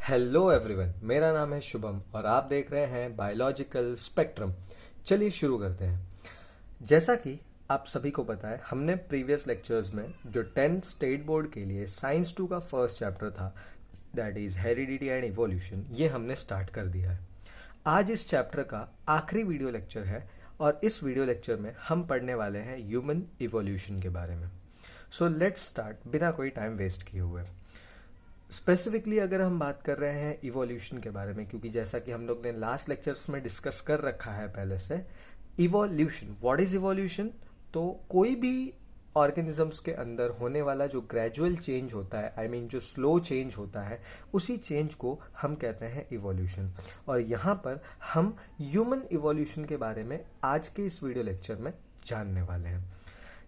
Hello everyone, मेरा नाम है शुभम और आप देख रहे हैं बायोलॉजिकल स्पेक्ट्रम। चलिए शुरू करते हैं। जैसा कि आप सभी को पता है, हमने प्रीवियस लेक्चर्स में जो 10th स्टेट बोर्ड के लिए साइंस 2 का फर्स्ट चैप्टर था, that is heredity and evolution, ये हमने स्टार्ट कर दिया है। आज इस चैप्टर का आखिरी वीडियो लेक्चर है और इस वीडियो लेक्चर में हम पढ़ने वाले हैं ह्यूमन इवोल्यूशन के बारे में। सो लेट्स स्टार्ट बिना कोई टाइम वेस्ट किए हुए। स्पेसिफिकली अगर हम बात कर रहे हैं इवोल्यूशन के बारे में, क्योंकि जैसा कि हम लोग ने लास्ट लेक्चर्स में डिस्कस कर रखा है पहले से, इवोल्यूशन, व्हाट इज इवोल्यूशन? तो कोई भी ऑर्गेनिजम्स के अंदर होने वाला जो ग्रेजुअल चेंज होता है, आई मीन जो स्लो चेंज होता है, उसी चेंज को हम कहते हैं इवोल्यूशन। और यहाँ पर हम ह्यूमन इवोल्यूशन के बारे में आज के इस वीडियो लेक्चर में जानने वाले हैं।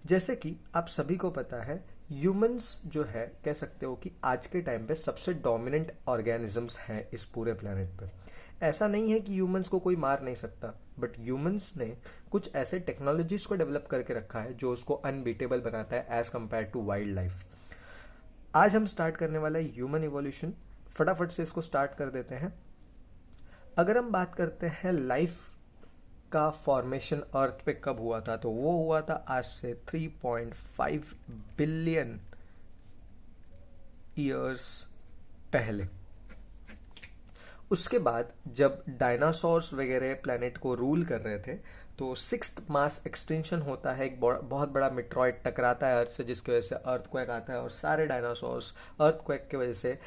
जैसे कि आप सभी को पता है, ह्यूमंस जो है, कह सकते हो कि आज के टाइम पे सबसे डोमिनेंट ऑर्गेनिजम्स हैं इस पूरे प्लेनेट पे। ऐसा नहीं है कि ह्यूमंस को कोई मार नहीं सकता, बट ह्यूमंस ने कुछ ऐसे टेक्नोलॉजीज को डेवलप करके रखा है जो उसको अनबीटेबल बनाता है as compare to wildlife. आज हम स्टार्ट करने वाला है ह्यूमन इवोल्यूशन। फटाफट से इसको स्टार्ट कर देते हैं। अगर हम बात करते हैं लाइफ का फॉर्मेशन अर्थ पे कब हुआ था, तो वो हुआ था आज से 3.5 बिलियन ईयर्स पहले। उसके बाद जब डायनासोर्स वगैरह प्लेनेट को रूल कर रहे थे, तो 6th मास एक्सटेंशन होता है, एक बहुत बड़ा मिट्रॉइड टकराता है अर्थ से, जिसकी वजह से अर्थक्वेक आता है और सारे डायनासोर्स अर्थक्वेक की वजह से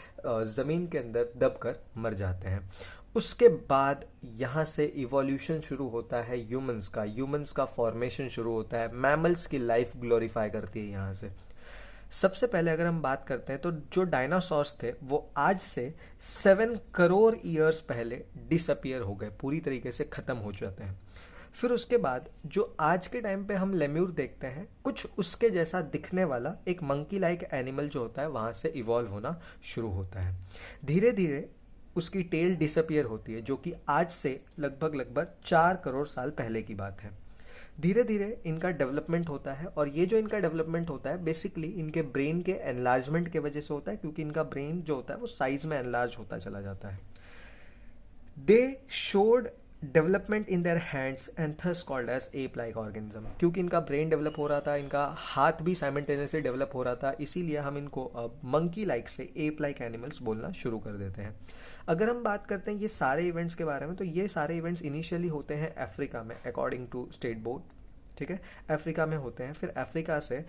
ज़मीन के अंदर दबकर मर जाते हैं। उसके बाद यहाँ से इवोल्यूशन शुरू होता है ह्यूमंस का फॉर्मेशन शुरू होता है। मैमल्स की लाइफ ग्लोरीफाई करती है यहाँ से। सबसे पहले अगर हम बात करते हैं, तो जो डायनासोर्स थे वो आज से 7 करोड़ ईयर्स पहले डिसअपियर हो गए, पूरी तरीके से खत्म हो जाते हैं। फिर उसके बाद जो आज के टाइम पे हम लेम्यूर देखते हैं, कुछ उसके जैसा दिखने वाला एक मंकी लाइक एनिमल जो होता है, वहां से इवॉल्व होना शुरू होता है। धीरे धीरे उसकी टेल डिसअपियर होती है, जो कि आज से लगभग 4 करोड़ साल पहले की बात है। धीरे धीरे इनका डेवलपमेंट होता है, और ये जो इनका डेवलपमेंट होता है बेसिकली इनके ब्रेन के एनलार्जमेंट की वजह से होता है, क्योंकि इनका ब्रेन जो होता है वो साइज में एनलार्ज होता चला जाता है। They showed development in their hands and thus called as ape like organism. क्योंकि इनका ब्रेन डेवलप हो रहा था, इनका हाथ भी साइमल्टेनियसली डेवलप हो रहा था, इसीलिए हम इनको अब मंकी लाइक से एप लाइक एनिमल्स बोलना शुरू कर देते हैं। अगर हम बात करते हैं ये सारे इवेंट्स के बारे में, तो ये सारे इवेंट्स इनिशियली होते हैं अफ्रीका में, अकॉर्डिंग टू स्टेट बोर्ड। ठीक है, अफ्रीका में होते हैं। फिर अफ्रीका से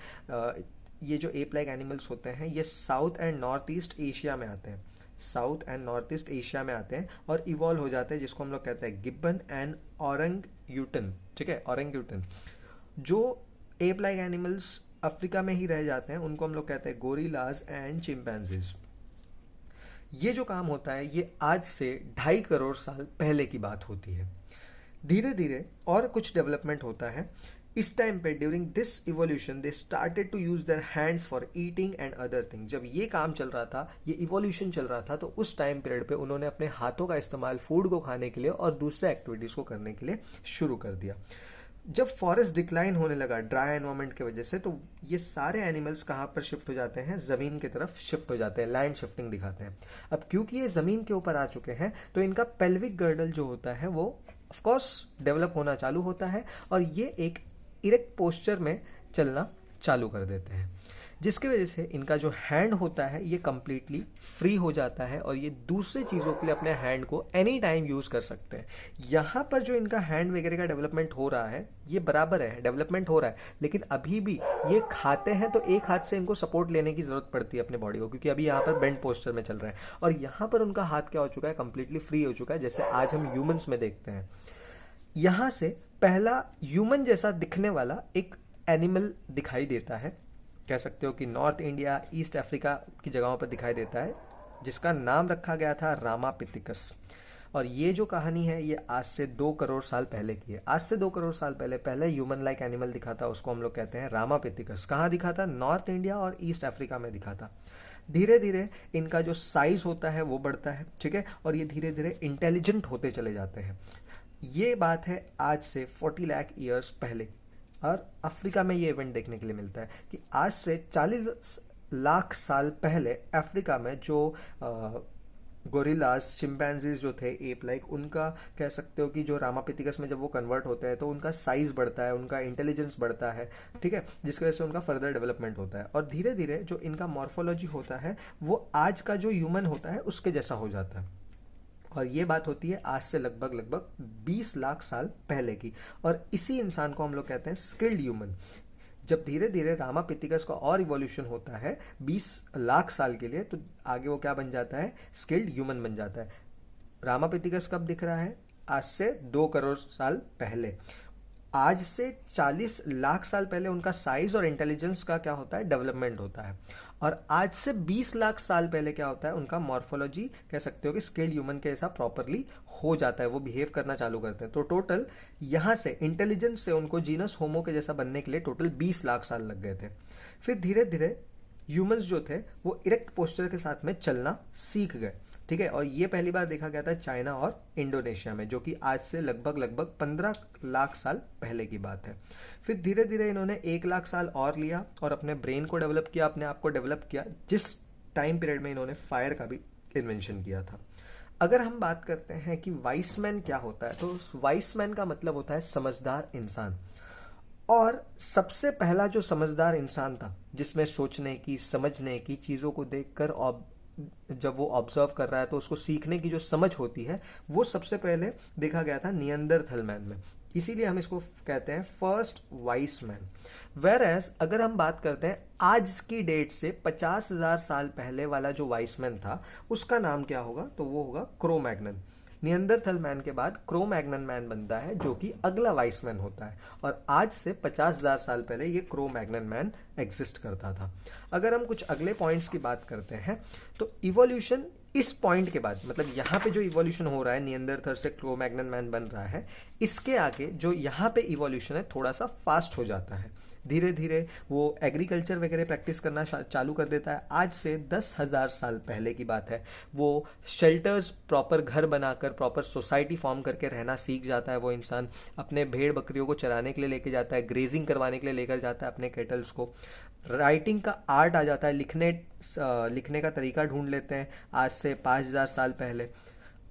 ये जो एप लाइक एनिमल्स होते हैं, ये south and north east Asia में आते हैं, south and north east Asia में आते हैं और इवॉल्व हो जाते हैं, जिसको हम लोग कहते हैं गिब्बन एंड ओरंगयूटन। ठीक है, ओरंगयूटन। जो एप लाइक एनिमल्स अफ्रीका में ही रह जाते हैं, उनको हम लोग कहते हैं गोरिलाज एंड चिंपैंजीज। ये जो काम होता है, ये आज से 2.5 करोड़ साल पहले की बात होती है। धीरे धीरे और कुछ डेवलपमेंट होता है। इस टाइम पे during this evolution they started to use their hands for eating and other thing. जब ये काम चल रहा था, ये इवोल्यूशन चल रहा था, तो उस टाइम पीरियड पे उन्होंने अपने हाथों का इस्तेमाल फूड को खाने के लिए और दूसरे एक्टिविटीज को करने के लिए शुरू कर दिया। जब फॉरेस्ट डिक्लाइन होने लगा ड्राई एनवायरमेंट की वजह से, तो ये सारे एनिमल्स कहाँ पर शिफ्ट हो जाते हैं? जमीन की तरफ शिफ्ट हो जाते हैं, लैंड शिफ्टिंग दिखाते हैं। अब क्योंकि ये जमीन के ऊपर आ चुके हैं, तो इनका पेल्विक गर्डल जो होता है वो ऑफ कोर्स डेवलप होना चालू होता है, और ये एक इरेक्ट पोस्चर में चलना चालू कर देते हैं, जिसकी वजह से इनका जो हैंड होता है ये कंप्लीटली फ्री हो जाता है, और ये दूसरी चीज़ों के लिए अपने हैंड को एनी टाइम यूज़ कर सकते हैं। यहाँ पर जो इनका हैंड वगैरह का डेवलपमेंट हो रहा है, ये बराबर है, डेवलपमेंट हो रहा है, लेकिन अभी भी ये खाते हैं तो एक हाथ से इनको सपोर्ट लेने की ज़रूरत पड़ती है अपने बॉडी को, क्योंकि अभी यहाँ पर बेंड पोस्चर में चल रहा है। और यहाँ पर उनका हाथ क्या हो चुका है? कंप्लीटली फ्री हो चुका है, जैसे आज हम ह्यूमंस में देखते हैं। यहाँ से पहला ह्यूमन जैसा दिखने वाला एक एनिमल दिखाई देता है, कह सकते हो कि नॉर्थ इंडिया, ईस्ट अफ्रीका की जगहों पर दिखाई देता है, जिसका नाम रखा गया था रामापिथिकस। और ये जो कहानी है, ये आज से 2 करोड़ साल पहले की है। आज से 2 करोड़ साल पहले पहले ह्यूमन लाइक एनिमल दिखा था, उसको हम लोग कहते हैं रामापिथिकस। कहाँ दिखा था? नॉर्थ इंडिया और ईस्ट अफ्रीका में दिखा था। धीरे धीरे इनका जो साइज होता है वो बढ़ता है, ठीक है, और ये धीरे धीरे इंटेलिजेंट होते चले जाते हैं। ये बात है आज से 40 लाख ईयर्स पहले, और अफ्रीका में ये इवेंट देखने के लिए मिलता है कि आज से 40 लाख साल पहले अफ्रीका में जो गोरिल्लास, चिंपैंजीज जो थे एप लाइक, उनका कह सकते हो कि जो रामापिथिकस में जब वो कन्वर्ट होते हैं तो उनका साइज बढ़ता है, उनका इंटेलिजेंस बढ़ता है, ठीक है, जिसकी वजह से उनका फर्दर डेवलपमेंट होता है और धीरे धीरे जो इनका मॉर्फोलॉजी होता है वो आज का जो ह्यूमन होता है उसके जैसा हो जाता है। और ये बात होती है आज से लगभग लगभग 20 लाख साल पहले की, और इसी इंसान को हम लोग कहते हैं स्किल्ड ह्यूमन। जब धीरे धीरे रामापिथिकस का और इवोल्यूशन होता है 20 लाख साल के लिए, तो आगे वो क्या बन जाता है, स्किल्ड ह्यूमन बन जाता है। रामापिथिकस कब दिख रहा है, आज से 2 करोड़ साल पहले। आज से 40 लाख साल पहले उनका साइज और इंटेलिजेंस का क्या होता है, डेवलपमेंट होता है। और आज से 20 लाख साल पहले क्या होता है, उनका मॉर्फोलॉजी कह सकते हो कि स्किल्ड ह्यूमन के ऐसा प्रॉपरली हो जाता है, वो बिहेव करना चालू करते हैं। तो टोटल यहाँ से इंटेलिजेंस से उनको जीनस होमो के जैसा बनने के लिए टोटल 20 लाख साल लग गए थे। फिर धीरे धीरे ह्यूमंस जो थे वो इरेक्ट पोस्चर के साथ में चलना सीख गए, ठीक है, और ये पहली बार देखा गया था चाइना और इंडोनेशिया में, जो कि आज से लगभग लगभग 15 लाख साल पहले की बात है। फिर धीरे धीरे इन्होंने 1 लाख साल और लिया और अपने ब्रेन को डेवलप किया, अपने आप को डेवलप किया, जिस टाइम पीरियड में इन्होंने फायर का भी इन्वेंशन किया था। अगर हम बात करते हैं कि वाइस मैन क्या होता है, तो वाइस मैन का मतलब होता है समझदार इंसान। और सबसे पहला जो समझदार इंसान था, जिसमें सोचने की, समझने की, चीज़ों को देखकर जब वो ऑब्जर्व कर रहा है तो उसको सीखने की जो समझ होती है, वो सबसे पहले देखा गया था नियंदरथल मैन में। इसीलिए हम इसको कहते हैं first wise man. Whereas अगर हम बात करते हैं आज की डेट से 50,000 साल पहले वाला जो वाइस मैन था, उसका नाम क्या होगा, तो वो होगा क्रो मैग्नन। नियंदरथल मैन के बाद क्रो मैग्नन मैन बनता है, जो कि अगला वाइस मैन होता है, और आज से 50,000 साल पहले ये क्रो मैग्नन मैन एग्जिस्ट करता था। अगर हम कुछ अगले पॉइंट्स की बात करते हैं, तो इवोल्यूशन इस पॉइंट के बाद, मतलब यहाँ पे जो इवोल्यूशन हो रहा है नियंदरथल से क्रो मैग्नन मैन बन रहा है, इसके आगे जो यहाँ पे इवोल्यूशन है थोड़ा सा फास्ट हो जाता है। धीरे धीरे वो एग्रीकल्चर वगैरह प्रैक्टिस करना चालू कर देता है। आज से 10,000 साल पहले की बात है। वो शेल्टर्स, प्रॉपर घर बनाकर, प्रॉपर सोसाइटी फॉर्म करके रहना सीख जाता है। वो इंसान अपने भेड़ बकरियों को चराने के लिए लेके जाता है, ग्रेजिंग करवाने के लिए लेकर जाता है अपने केटल्स को। राइटिंग का आर्ट आ जाता है, लिखने का तरीका ढूंढ लेते हैं आज से 5,000 साल पहले।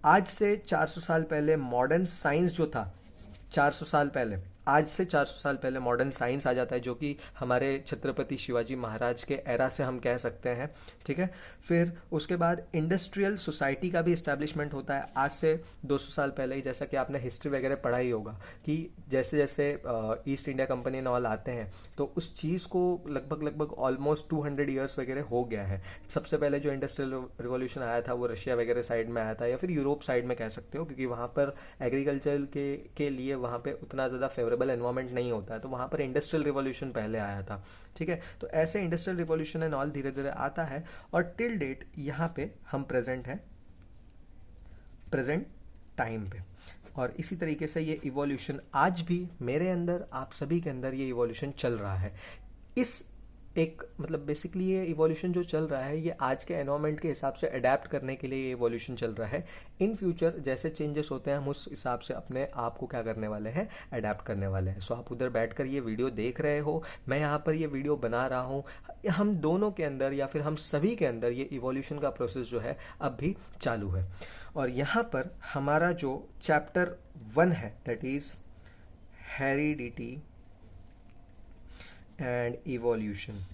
आज से 400 साल पहले मॉडर्न साइंस जो था, 400 साल पहले, आज से 400 साल पहले मॉडर्न साइंस आ जाता है, जो कि हमारे छत्रपति शिवाजी महाराज के एरा से हम कह सकते हैं, ठीक है। फिर उसके बाद इंडस्ट्रियल सोसाइटी का भी इस्टेब्लिशमेंट होता है आज से 200 साल पहले ही। जैसा कि आपने हिस्ट्री वगैरह पढ़ा ही होगा कि जैसे जैसे ईस्ट इंडिया कंपनी नॉल आते हैं, तो उस चीज़ को लगभग लगभग ऑलमोस्ट 200 ईयर्स वगैरह हो गया है। सबसे पहले जो इंडस्ट्रियल रिवॉल्यूशन आया था वो रशिया वगैरह साइड में आया था, या फिर यूरोप साइड में कह सकते हो, क्योंकि वहाँ पर एग्रीकल्चर के लिए वहाँ पे उतना ज़्यादा फेवरेबल एनवायरमेंट नहीं होता है, तो वहाँ पर इंडस्ट्रियल रिवॉल्यूशन पहले आया था, ठीक है। तो ऐसे इंडस्ट्रियल रिवॉल्यूशन एंड ऑल धीरे धीरे आता है, और टिल डेट यहाँ पे हम प्रेजेंट हैं, प्रेजेंट टाइम पे। और इसी तरीके से ये इवोल्यूशन आज भी मेरे अंदर, आप सभी के अंदर ये इवोल्यूशन चल रहा है। इस एक मतलब बेसिकली ये इवोल्यूशन जो चल रहा है, ये आज के एनवायरनमेंट के हिसाब से अडेप्ट करने के लिए ये इवोल्यूशन चल रहा है। इन फ्यूचर जैसे चेंजेस होते हैं, हम उस हिसाब से अपने आप को क्या करने वाले हैं, अडेप्ट करने वाले हैं। सो आप उधर बैठकर ये वीडियो देख रहे हो, मैं यहाँ पर ये वीडियो बना रहा हूँ। हम दोनों के अंदर या फिर हम सभी के अंदर ये इवोल्यूशन का प्रोसेस जो है अब भी चालू है। और यहाँ पर हमारा जो चैप्टर 1 है, that is heredity and evolution,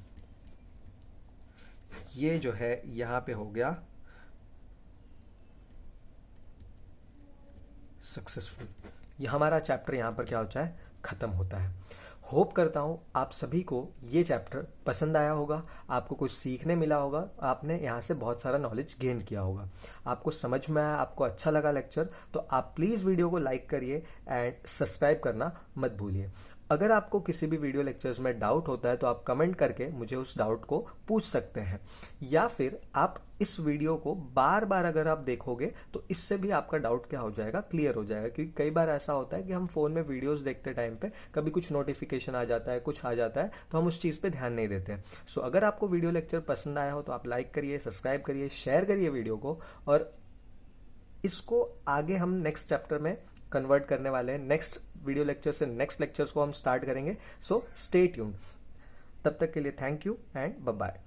ये जो है यहाँ पे हो गया सक्सेसफुल। ये हमारा चैप्टर यहाँ पर क्या होता है, खत्म होता है। होप करता हूँ आप सभी को ये चैप्टर पसंद आया होगा, आपको कुछ सीखने मिला होगा, आपने यहाँ से बहुत सारा नॉलेज गेन किया होगा, आपको समझ में आया, आपको अच्छा लगा लेक्चर, तो आप प्लीज़ वीडियो को लाइक करिए एंड सब्सक्राइब करना मत भूलिए। अगर आपको किसी भी वीडियो लेक्चर्स में डाउट होता है तो आप कमेंट करके मुझे उस डाउट को पूछ सकते हैं, या फिर आप इस वीडियो को बार बार अगर आप देखोगे तो इससे भी आपका डाउट क्या हो जाएगा, क्लियर हो जाएगा। क्योंकि कई बार ऐसा होता है कि हम फोन में वीडियोस देखते टाइम पे कभी कुछ नोटिफिकेशन आ जाता है, कुछ आ जाता है, तो हम उस चीज़ पे ध्यान नहीं देते। सो अगर आपको वीडियो लेक्चर पसंद आया हो तो आप लाइक करिए, सब्सक्राइब करिए, शेयर करिए वीडियो को, और इसको आगे हम नेक्स्ट चैप्टर में कन्वर्ट करने वाले हैं। नेक्स्ट वीडियो लेक्चर से नेक्स्ट लेक्चर्स को हम स्टार्ट करेंगे। So stay tuned. तब तक के लिए thank you and bye bye.